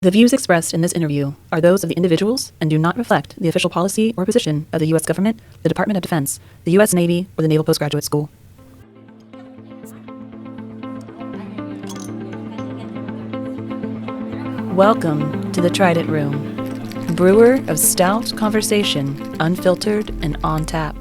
The views expressed in this interview are those of the individuals and do not reflect the official policy or position of the U.S. government, the Department of Defense, the U.S. Navy, or the Naval Postgraduate School. Welcome to the Trident Room, brewer of stout conversation, unfiltered and on tap.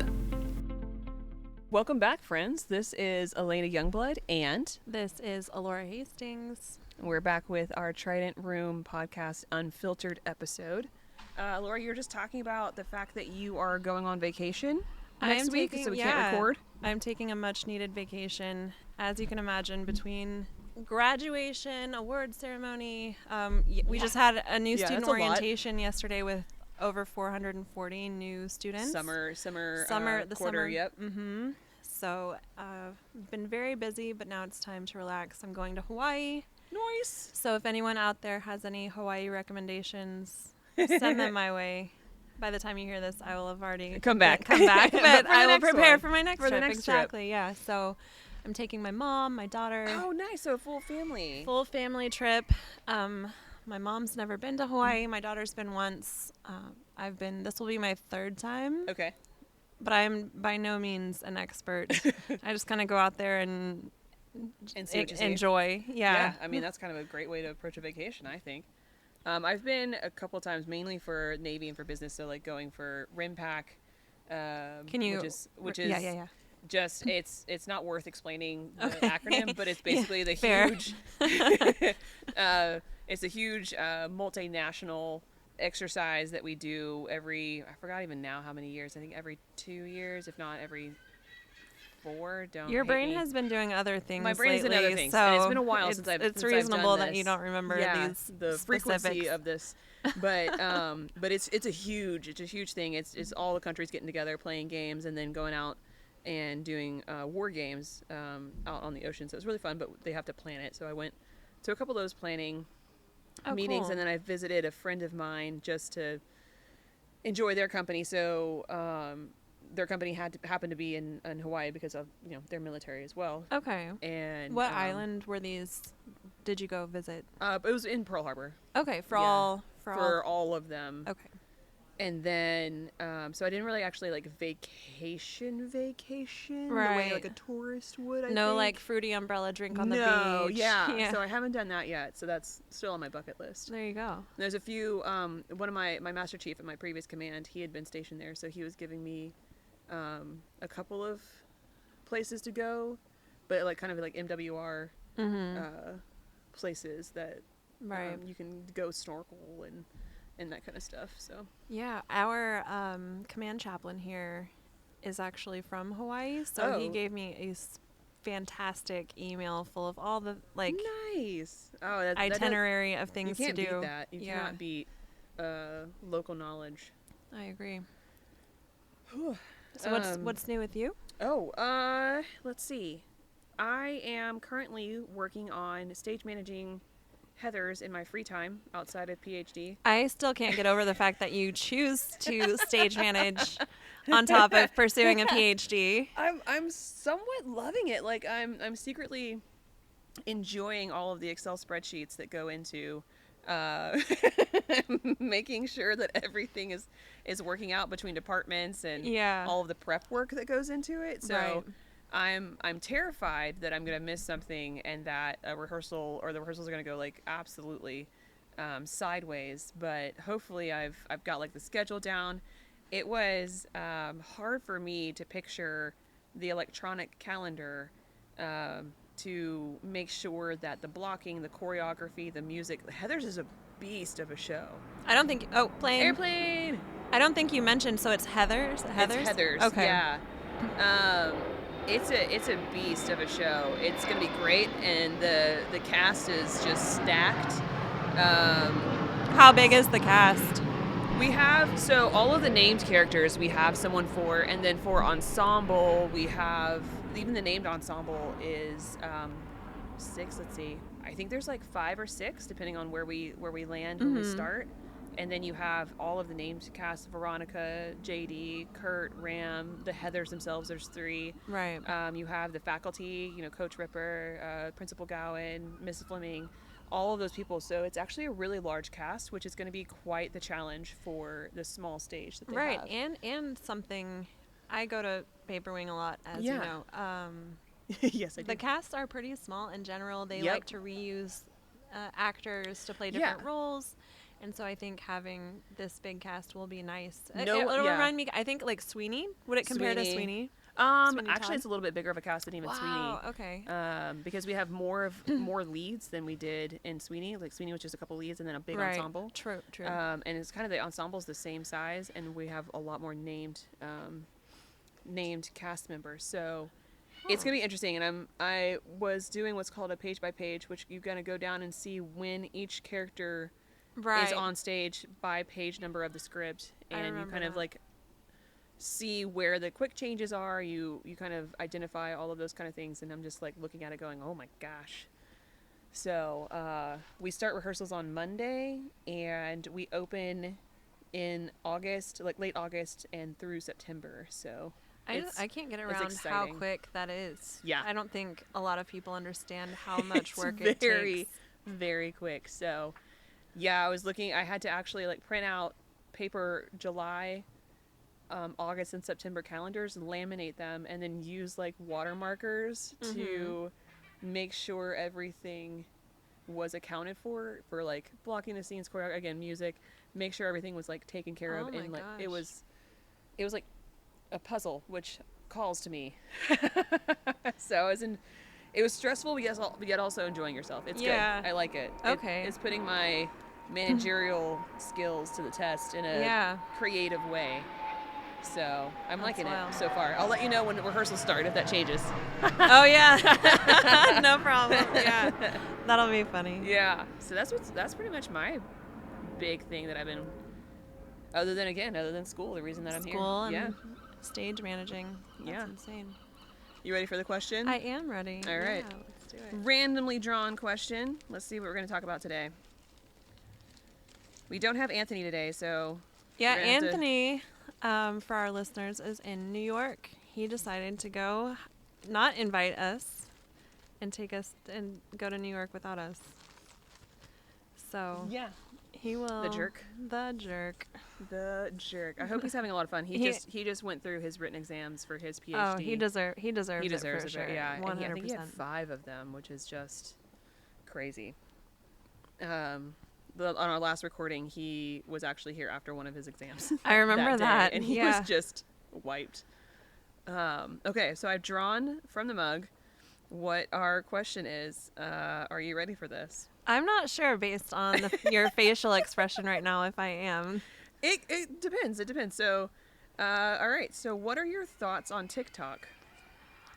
Welcome back, friends. This is Elena Youngblood, and this is Alora Hastings. We're back with our Trident Room Podcast Unfiltered episode. Laura, you were just talking about the fact that you are going on vacation next week, so we can't record. I'm taking a much-needed vacation. As you can imagine, between graduation, award ceremony, we just had a new student orientation yesterday with over 440 new students. Summer quarter, yep. Mm-hmm. So, been very busy, but now it's time to relax. I'm going to Hawaii. Nice. So if anyone out there has any Hawaii recommendations, send them my way. By the time you hear this, I will have already come back. But I will prepare for my next trip. Exactly, trip. Yeah. So I'm taking my mom, my daughter. Oh, nice. So a full family. Full family trip. My mom's never been to Hawaii. My daughter's been once. This will be my third time. Okay. But I'm by no means an expert. I just kind of go out there and see what you enjoy. Yeah, I mean, that's kind of a great way to approach a vacation, I think. I've been a couple times, mainly for Navy and for business, so like going for RIMPAC, which is just it's not worth explaining the acronym, but it's basically huge it's a huge multinational exercise that we do I forgot even now how many years. I think every 2 years, if not every 4. Your brain has been doing other things. My brain's lately, in other things. So and it's been a while since I've It's since reasonable I've done that you don't remember the specifics. frequency of this. But it's a huge thing. It's all the countries getting together, playing games, and then going out and doing war games out on the ocean. So it's really fun, but they have to plan it. So I went to a couple of those planning meetings, cool. And then I visited a friend of mine just to enjoy their company. So their company happened to be in Hawaii because of their military as well. Okay. And what island did you go visit? It was in Pearl Harbor. Okay, for all of them. Okay. And then so I didn't really actually like vacation right. the way like a tourist would. I think. Like fruity umbrella drink on the beach. Yeah. So I haven't done that yet. So that's still on my bucket list. There you go. And there's a few. One of my master chief at my previous command, he had been stationed there, so he was giving me a couple of places to go, but like kind of like MWR places that you can go snorkel and that kind of stuff. So yeah, our command chaplain here is actually from Hawaii, so he gave me a fantastic email full of all the nice itinerary of things to do. You can't beat that. You cannot beat local knowledge. I agree. So what's new with you? Let's see. I am currently working on stage managing Heathers in my free time outside of PhD. I still can't get over the fact that you choose to stage manage on top of pursuing a PhD. I'm somewhat loving it. Like I'm secretly enjoying all of the Excel spreadsheets that go into making sure that everything is working out between departments and all of the prep work that goes into it. So I'm terrified that I'm going to miss something and that the rehearsals are going to go like absolutely sideways. But hopefully I've got like the schedule down. It was hard for me to picture the electronic calendar to make sure that the blocking, the choreography, the music. Heathers is a beast of a show. I don't think. Oh, plane. Airplane. I don't think you mentioned. So it's Heathers. It's Heathers. Okay. Yeah. It's a beast of a show. It's gonna be great, and the cast is just stacked. How big is the cast? We have all of the named characters we have someone for, and then for ensemble we have even the named ensemble is 6. Let's see. I think there's like 5 or 6 depending on where we land when we start. And then you have all of the named cast: Veronica, JD, Kurt, Ram, the Heathers themselves. There's 3. Right. You have the faculty, Coach Ripper, Principal Gowan, Mrs. Fleming. all of those people. So it's actually a really large cast, which is going to be quite the challenge for the small stage that they have. Right, and something, I go to Paper Wing a lot, as you know. Yes, I do. The casts are pretty small in general. They like to reuse actors to play different roles. And so I think having this big cast will be nice. It'll remind me, I think, like Sweeney. Would it compare to Sweeney? Actually, it's a little bit bigger of a cast than even Sweeney. Wow, okay. Because we have more leads than we did in Sweeney. Like Sweeney was just a couple leads and then a big ensemble. True. And it's kind of the ensemble's the same size, and we have a lot more named cast members. So it's gonna be interesting. And I was doing what's called a page by page, which you're gonna go down and see when each character is on stage by page number of the script, and you kind of like see where the quick changes are. You kind of identify all of those kind of things, and I'm just like looking at it going, oh my gosh. So we start rehearsals on Monday, and we open in August, like late August and through September. So I can't get around how quick that is. Yeah, I don't think a lot of people understand how much work it takes. Very quick. So yeah, I was looking, I had to actually like print out paper July, August and September calendars and laminate them, and then use like watermarkers to make sure everything was accounted for like blocking the scenes, choreography, again, music, make sure everything was like taken care of, and like it was like a puzzle, which calls to me. So it was stressful, but yet also enjoying yourself. It's good. I like it. Okay. It's putting my managerial skills to the test in a creative way. So I'm liking it so far. I'll let you know when rehearsals start if that changes. Oh yeah, no problem. Yeah, that'll be funny. Yeah. So that's pretty much my big thing that I've been. Other than school, the reason that I'm here. School and stage managing. That's insane. You ready for the question? I am ready. All right. Yeah, let's do it. Randomly drawn question. Let's see what we're going to talk about today. We don't have Anthony today, so. Yeah, Anthony, for our listeners, is in New York. He decided to go, not invite us, and take us and go to New York without us. So. Yeah. He will. The jerk. I hope he's having a lot of fun. He just went through his written exams for his PhD. Oh, he deserves it for sure. Yeah, 100%. And I think he had 5 of them, which is just crazy. On our last recording, he was actually here after one of his exams. I remember that. And he was just wiped. Okay, so I've drawn from the mug what our question is. Are you ready for this? I'm not sure based on your facial expression right now if I am. It depends. So, all right. So what are your thoughts on TikTok?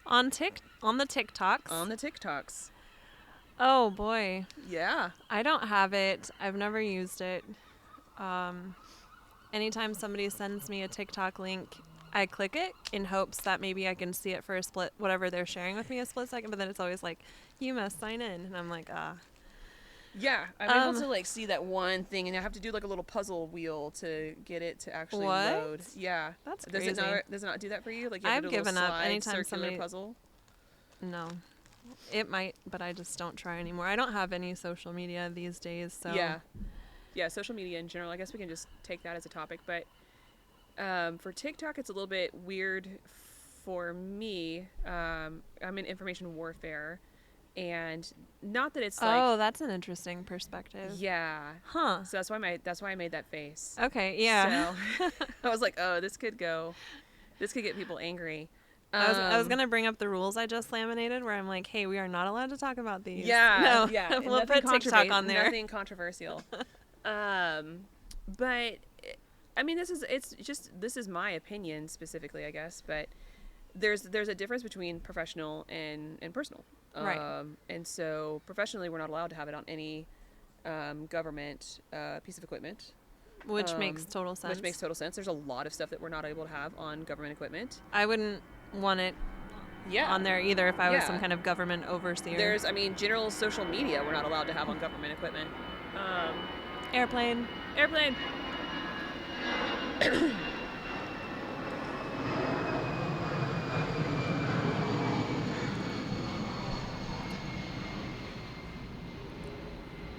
On the TikToks? On the TikToks. Oh, boy. Yeah. I don't have it. I've never used it. Anytime somebody sends me a TikTok link, I click it in hopes that maybe I can see it for a split, whatever they're sharing with me a split second, but then it's always like, you must sign in. And I'm like, Yeah, I'm able to like see that one thing, and I have to do like a little puzzle wheel to get it to actually load. Yeah, that's crazy. Does it not do that for you? Like you have I've to do a given little up anytime circular somebody puzzle. No, it might, but I just don't try anymore. I don't have any social media these days, so yeah, social media in general. I guess we can just take that as a topic, but for TikTok, it's a little bit weird for me. I'm in information warfare. And not that it's like, oh, that's an interesting perspective. Yeah. Huh. So that's why I made that face. Okay. Yeah. So I was like, oh, this could get people angry. I was gonna bring up the rules I just laminated, where I'm like, hey, we are not allowed to talk about these. Yeah. No. Yeah. We'll put TikTok on there. Nothing controversial. But I mean, this is my opinion specifically, I guess. But there's a difference between professional and personal. Right. And so professionally, we're not allowed to have it on any government piece of equipment. Which makes total sense. There's a lot of stuff that we're not able to have on government equipment. I wouldn't want it on there either if I was some kind of government overseer. General social media we're not allowed to have on government equipment. Airplane.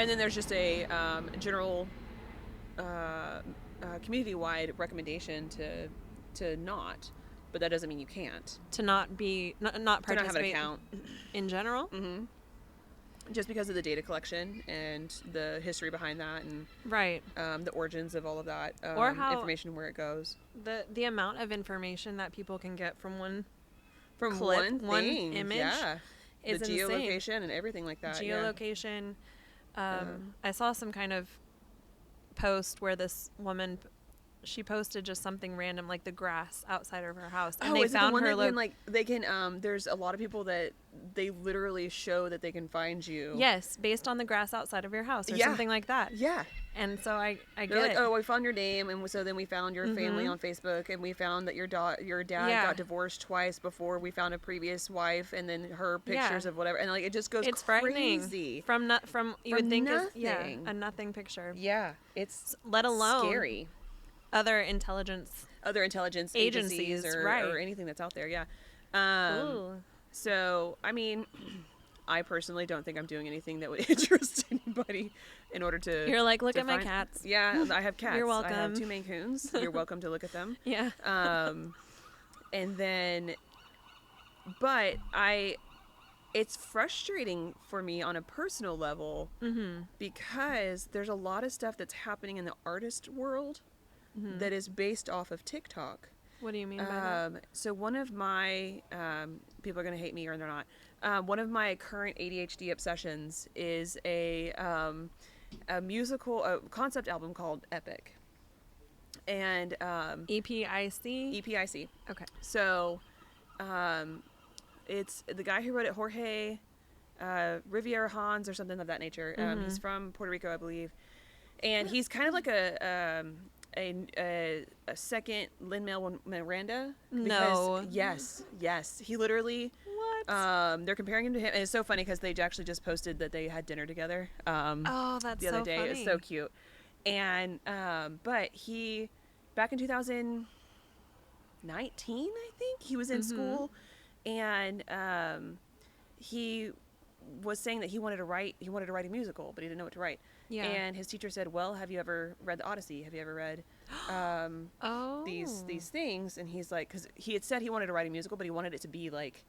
And then there's just a general community-wide recommendation to not, but that doesn't mean you can't. To not be not participate to not have an account in general. Mm-hmm. Just because of the data collection and the history behind that, and right, the origins of all of that, or how information, where it goes, the amount of information that people can get from one image, yeah, is the geolocation and everything like that. Geolocation. Yeah. I saw some kind of post where this woman, she posted just something random, like the grass outside of her house, and they found her. They can there's a lot of people that they literally show that they can find you. Yes, based on the grass outside of your house or something like that. Yeah. And so I get like, oh, we found your name, and so then we found your family on Facebook, and we found that your dad got divorced twice before we found a previous wife, and then her pictures of whatever, and like it just goes it's crazy. From you would think nothing. a nothing picture. Yeah, it's let alone scary. Other intelligence agencies or anything that's out there. Yeah. So I mean, I personally don't think I'm doing anything that would interest anybody in order to... You're like, look at my cats. Yeah, I have cats. You're welcome. I have 2 Maine Coons. You're welcome to look at them. Yeah. And then... But it's frustrating for me on a personal level because there's a lot of stuff that's happening in the artist world that is based off of TikTok. What do you mean by that? So one of my... people are going to hate me or they're not. One of my current ADHD obsessions is a concept album called Epic. And EPIC? EPIC. Okay. So it's the guy who wrote it, Jorge Riviera Hans or something of that nature. He's from Puerto Rico, I believe. And he's kind of like a second Lin-Manuel Miranda. No. Yes. He literally... What? They're comparing him to him, and it's so funny because they actually just posted that they had dinner together. Oh, that's the other day. Funny. It's so cute. And but he, back in 2019, I think he was in school, and he was saying that he wanted to write a musical, but he didn't know what to write. Yeah. And his teacher said, "Well, have you ever read the Odyssey? Have you ever read these things?" And he's like, because he had said he wanted to write a musical, but he wanted it to be like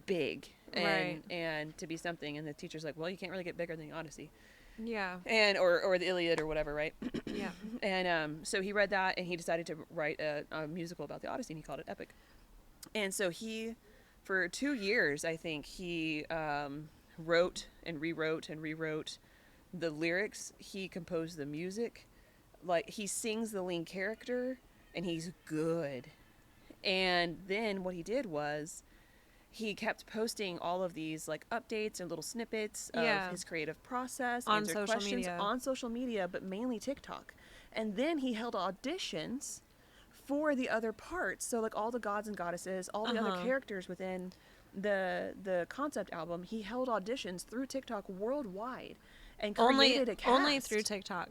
big and to be something. And the teacher's like, "Well, you can't really get bigger than the Odyssey." Yeah. And or the Iliad or whatever, right? Yeah. And so he read that, and he decided to write a musical about the Odyssey, and he called it Epic. And so he, for 2 years, I think he wrote and rewrote the lyrics. He composed the music. Like, he sings the lead character, and he's good. And then what he did was he kept posting all of these like updates and little snippets of his creative process on social media, but mainly TikTok. And then he held auditions for the other parts. So like all the gods and goddesses, all the other characters within the concept album, he held auditions through TikTok worldwide and created a cast. Only through TikTok.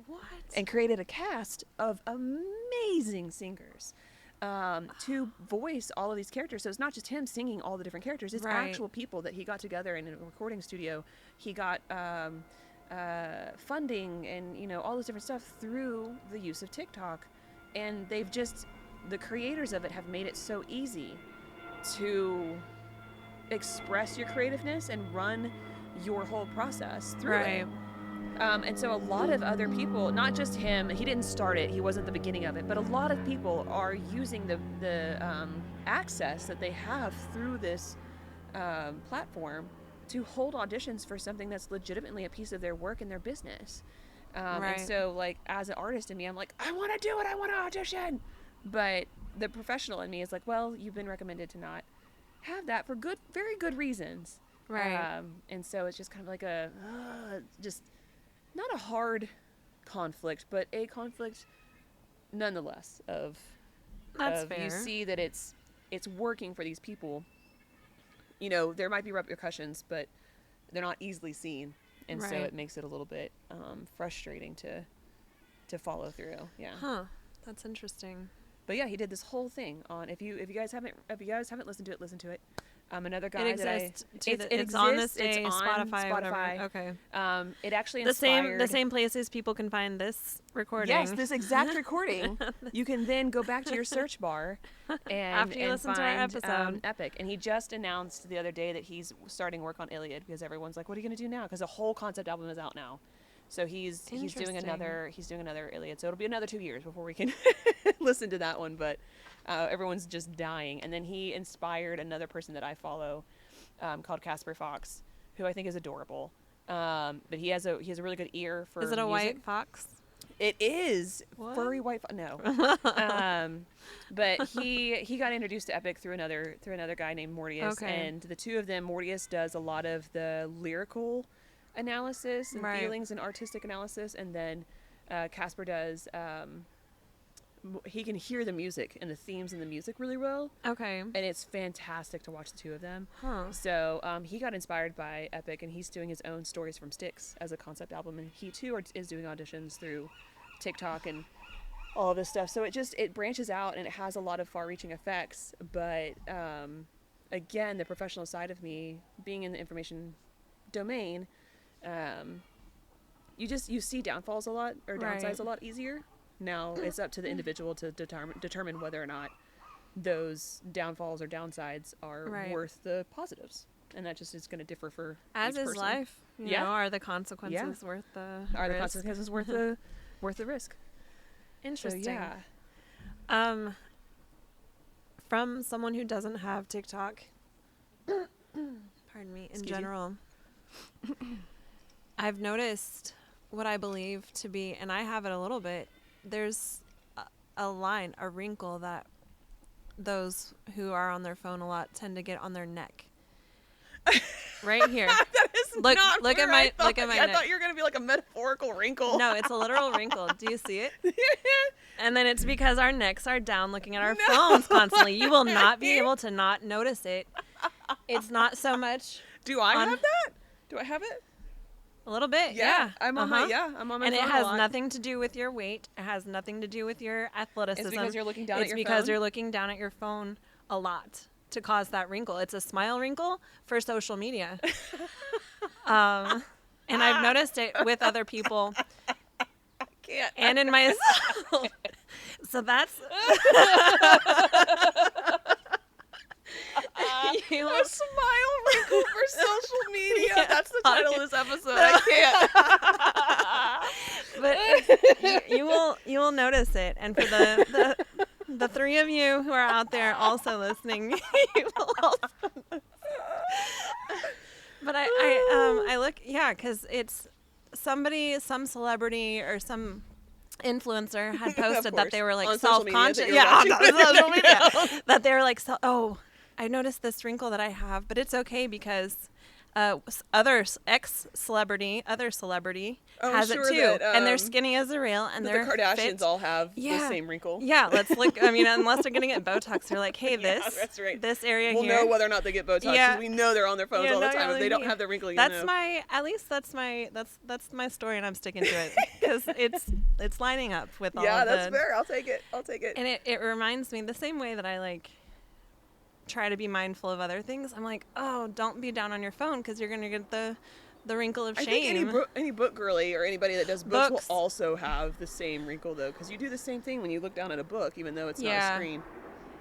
What? And created a cast of amazing singers. To voice all of these characters. So it's not just him singing all the different characters. It's actual people that he got together in a recording studio. He got funding and, all this different stuff through the use of TikTok. And they've just, the creators of it have made it so easy to express your creativeness and run your whole process through it. And so a lot of other people, not just him, he didn't start it, he wasn't the beginning of it, but a lot of people are using the access that they have through this platform to hold auditions for something that's legitimately a piece of their work and their business. And so, like, as an artist in me, I'm like, I want to do it, I want to audition. But the professional in me is like, well, you've been recommended to not have that for very good reasons. Right. And so it's just kind of like just not a hard conflict, but a conflict nonetheless of fair. You see that it's working for these people. There might be repercussions, but they're not easily seen. And so it makes it a little bit frustrating to follow through. Yeah. Huh. That's interesting. But yeah, he did this whole thing on if you guys haven't listened to it, listen to it. Another guy it exists. It it's exists. on this day. It's on Spotify. Whatever. Okay. It actually inspired the same places people can find this recording. Yes, this exact recording. You can then go back to your search bar and after you listen to our episode. Epic. And he just announced the other day that he's starting work on Iliad because everyone's like, "What are you going to do now?" Because the whole concept album is out now. So he's doing another Iliad. So it'll be another 2 years before we can listen to that one. But everyone's just dying. And then he inspired another person that I follow called Casper Fox, who I think is adorable. But he has a really good ear for. Is it a music. white fox? It is. What? Furry white fox. No. But he got introduced to Epic through another guy named Mortius. Okay. And the two of them, Mortius does a lot of the lyrical analysis and feelings and artistic analysis, and then Casper does he can hear the music and the themes in the music really well. Okay. And it's fantastic to watch the two of them. Huh. So he got inspired by Epic, and he's doing his own Stories from Styx as a concept album, and he too is doing auditions through TikTok and all of this stuff. So it branches out, and it has a lot of far-reaching effects, but again, the professional side of me being in the information domain, you see downfalls a lot or downsides a lot easier. Now it's up to the individual to determine whether or not those downfalls or downsides are worth the positives, and that just is going to differ for as each is person. life. You know, are the consequences worth the are risk? The consequences worth the risk? Interesting. So, yeah. From someone who doesn't have TikTok, pardon me, in general. I've noticed what I believe to be, and I have it a little bit, there's a wrinkle that those who are on their phone a lot tend to get on their neck. Right here. That is look I at my neck. thought you were going to be like a metaphorical wrinkle. No, it's a literal wrinkle. Do you see it? And then it's because our necks are down looking at our phones constantly. You will not be able to not notice it. It's not so much. Do I have that? Do I have it? A little bit, yeah. I'm on my phone. And it has nothing to do with your weight. It has nothing to do with your athleticism. It's because you're looking down at your phone? It's because you're looking down at your phone a lot to cause that wrinkle. It's a smile wrinkle for social media. And I've noticed it with other people. I can't. And in myself. So that's... A smile wrinkle for social media. Yeah, that's the title of this episode. I can't. But you will notice it, and for the three of you who are out there also listening, you will also. But I look, because it's some celebrity or some influencer had posted that they were like self-conscious. Social media. That they were like, I noticed this wrinkle that I have, but it's okay because other celebrity has it too, and they're skinny as a rail, and they're the Kardashians fit. all have the same wrinkle. Yeah, let's look. I mean, unless they're gonna get Botox, they're like, hey, this area we'll here. We'll know whether or not they get Botox because we know they're on their phones all the time. If they don't have the wrinkle, that's my story, and I'm sticking to it because it's lining up with all. Yeah, that's fair. I'll take it. And it reminds me the same way that I try to be mindful of other things. I'm like, don't be down on your phone because you're gonna get the wrinkle of shame. I think any book girly or anybody that does books will also have the same wrinkle though, because you do the same thing when you look down at a book, even though it's not a screen.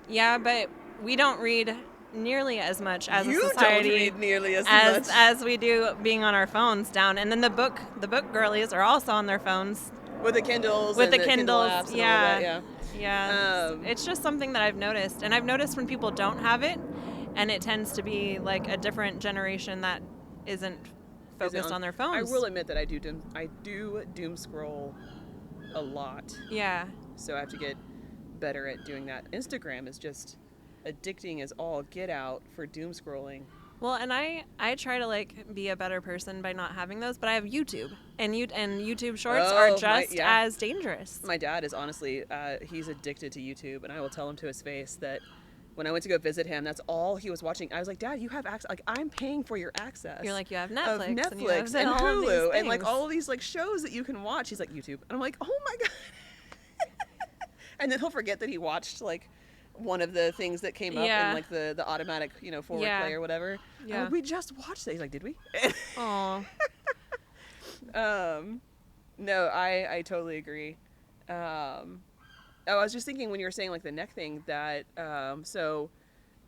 Yeah, but we don't read nearly as much as a society. You don't read nearly as much as we do being on our phones down. And then the book girlies are also on their phones with the Kindles. With the Kindle apps and yeah. all that, Yeah, it's just something that I've noticed, and I've noticed when people don't have it, and it tends to be like a different generation that isn't focused on their phones. I will admit that I do doom scroll a lot. Yeah. So I have to get better at doing that. Instagram is just addicting as all get out for doom scrolling. Well, and I try to be a better person by not having those, but I have YouTube, and YouTube Shorts are just as dangerous. My dad is honestly, he's addicted to YouTube, and I will tell him to his face that when I went to go visit him, that's all he was watching. I was like, Dad, you have access. I'm paying for your access. You're like, you have Netflix and Hulu, and all these shows that you can watch. He's like, YouTube, and I'm like, oh my God. And then he'll forget that he watched one of the things that came up in like the automatic, forward play or whatever. Yeah. We just watched it. He's like, did we? Aw. No, I totally agree. I was just thinking when you were saying like the neck thing that, so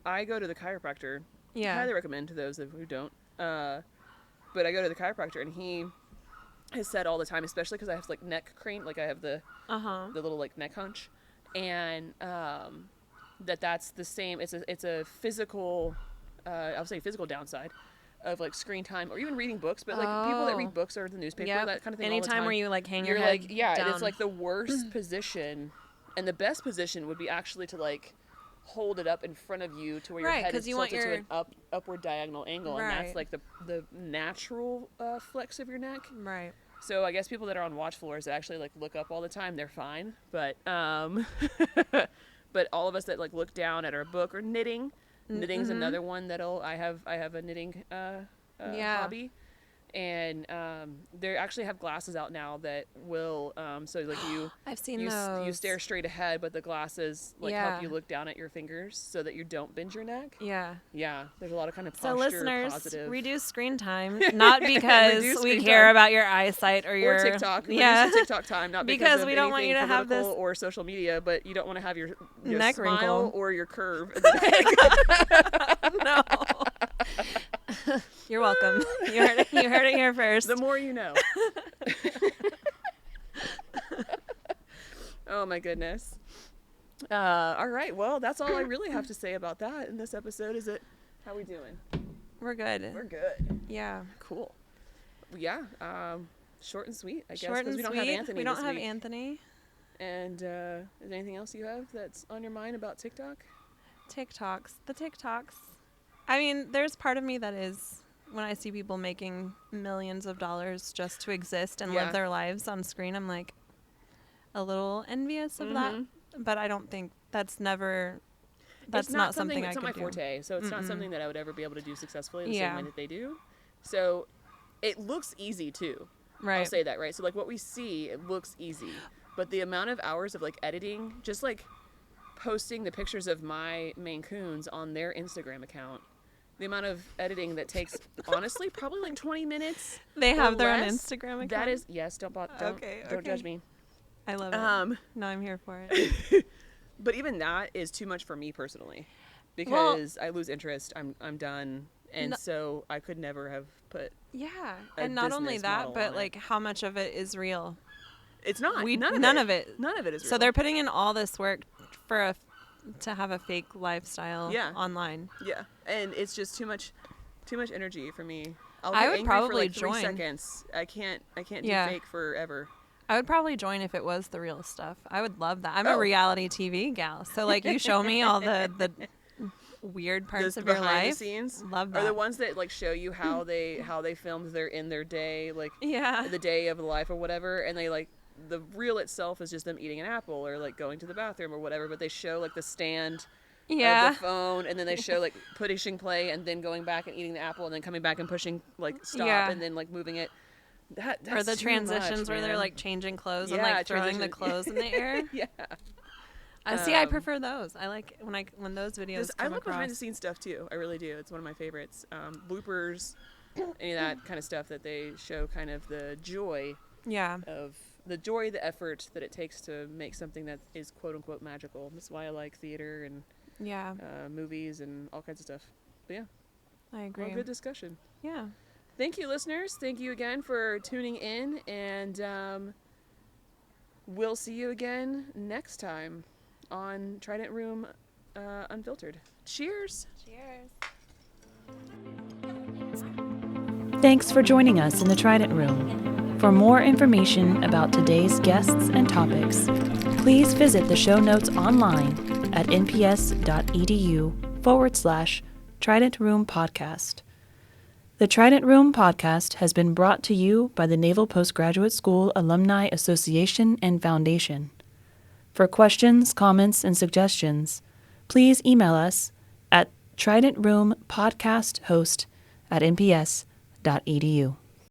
I go to the chiropractor. Yeah. I highly recommend to those who don't. But I go to the chiropractor and he has said all the time, especially because I have like neck crane, like I have the little like neck hunch, and that's the same. It's a physical, I would say physical downside of like screen time or even reading books, but like people that read books or the newspaper, that kind of thing. Anytime where you like hang your head like, yeah, down. it's like the worst position, and the best position would be actually to like hold it up in front of you to where your head is tilted to an upward diagonal angle, and that's like the natural flex of your neck. Right. So I guess people that are on watch floors that actually like look up all the time, they're fine. But but all of us that like look down at our book or knitting, knitting's another one I have a knitting hobby. And they actually have glasses out now that will so like I've seen those. You stare straight ahead, but the glasses like help you look down at your fingers so that you don't bend your neck. Yeah There's a lot of kind of posture, so listeners, positive. reduce screen time, not because we care about your eyesight or your TikTok. Reduce your TikTok time, not because we don't want you to have this or social media, but you don't want to have your neck smile wrinkle or your curve in the neck. No. You're welcome. You heard it here first. The more you know. Oh my goodness. All right. Well, that's all I really have to say about that in this episode. Is it? How we doing? We're good. We're good. Yeah. Cool. Yeah. Short and sweet, I guess. Short and we don't sweet. have Anthony. We don't this have week. Anthony. And is there anything else you have that's on your mind about TikTok? The TikToks. I mean, there's part of me that is, when I see people making millions of dollars just to exist and live their lives on screen, I'm like a little envious of that. But I don't think that's not something I could do. It's not my forte, so it's not something that I would ever be able to do successfully in the same way that they do. So it looks easy too. Right. I'll say that, right? So like what we see, it looks easy. But the amount of hours of like editing, just like posting the pictures of my Maine Coons on their Instagram account, the amount of editing that takes, honestly, probably like 20 minutes. They have their own Instagram account? That is, yes, don't judge me. I love it. No, I'm here for it. But even that is too much for me personally, because I lose interest. I'm done. And so I could never have put and not only that, but like how much of it is real? It's not. None of it is real. So they're putting in all this work to have a fake lifestyle online. Yeah. And it's just too much energy for me. I would probably for like 3 join. seconds. I can't do fake forever. I would probably join if it was the real stuff. I would love that. I'm a reality TV gal. So like you show me all the weird parts of your life. The scenes love that. Or the ones that like show you how they filmed their day, like the day of the life or whatever, and they like the reel itself is just them eating an apple or like going to the bathroom or whatever, but they show like the stand of the phone, and then they show like pushing play and then going back and eating the apple and then coming back and pushing like stop and then like moving it. That's or the transitions much, where they're like changing clothes and like throwing the clothes in the air. See, I prefer those. I like when those videos come I look across. behind the scenes stuff too. I really do. It's one of my favorites. Bloopers, any of that kind of stuff that they show, kind of the joy the effort that it takes to make something that is quote unquote magical. That's why I like theater and movies and all kinds of stuff. But I agree. Well, good discussion. Yeah. Thank you, listeners. Thank you again for tuning in, and we'll see you again next time on Trident Room Unfiltered. Cheers. Cheers. Thanks for joining us in the Trident Room. For more information about today's guests and topics, please visit the show notes online at nps.edu/Trident Room Podcast. The Trident Room Podcast has been brought to you by the Naval Postgraduate School Alumni Association and Foundation. For questions, comments, and suggestions, please email us at tridentroompodcasthost@nps.edu.